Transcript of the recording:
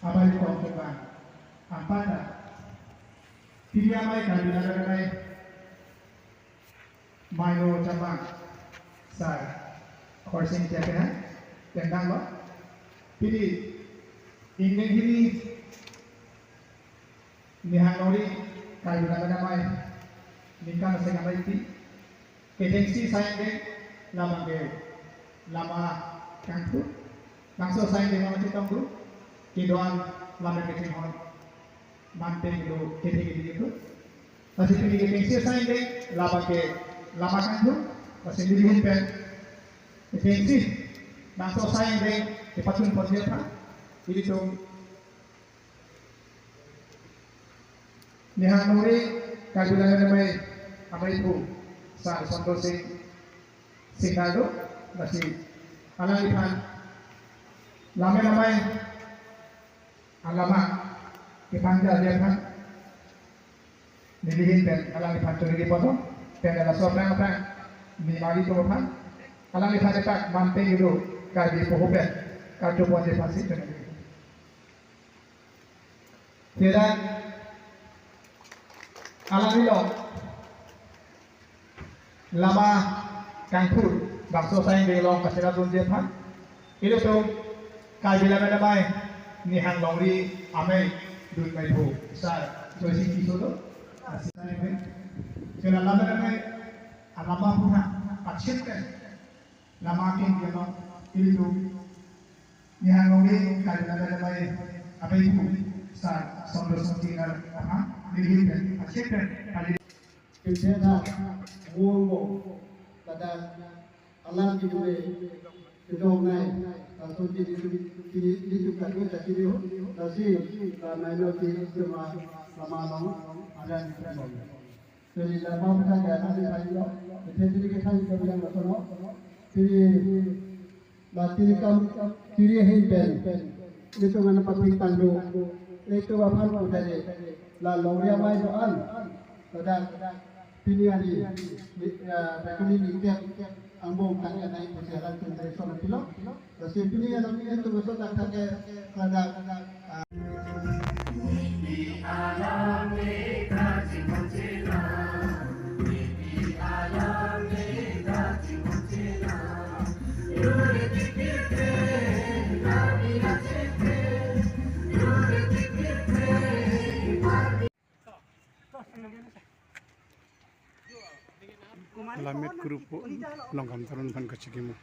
Abali ko coba ampata tiga mai kabila mai mayo cabang sar korsing cakap tentang lo pilih ingin ini nihanori kabila mai nikah sengaja itu agensi saya deh lama kantor langsung saya deh mau cerita dulu kidoan lama kecil hon manten itu kiri itu masih pilih agensi saya deh lama kantor masih dilihat pen agensi langsung saya deh dipatun positif jadi tuh nihanori kabila mai apa itu saat contoh Singaldo masih alamihan lama-lama alama kipanja dia kan nilihin dan alamihan tu nili potong dan ada seorang apa ni mari tu kan alamihan dekat mampu itu kali pohon kartu posisi pasti tu nili tidak alamihan lama kangkur bangsa saya di long kasih tunjuk pan itu tuh kabila mai nihang longri ame dun mai bu sar josi kiso tuh kasih saya ini jadi lama mai lama puna pacet kan lama kin dia long itu nihang longri kabila mai apa itu sar sondor sontingar apa dilihat kan pacet kan kali Kita ngomong pada alam di dunia kedong naik atau di juga kita kiri nasi karena itu cuma lama ada di dalam. Jadi lama kita ada di dalam. Jadi kita juga yang bersama. Jadi kiri hinden itu mana pasti tandu itu apa pun dari lalu dia main doan pada pilihan ini, rekomendasi tiap ambung tanya naik perjalanan ke dari sana pilot. Tapi pilihan ini itu besar tak ada pada. Lamit grupo longkam turun pan kecikimu.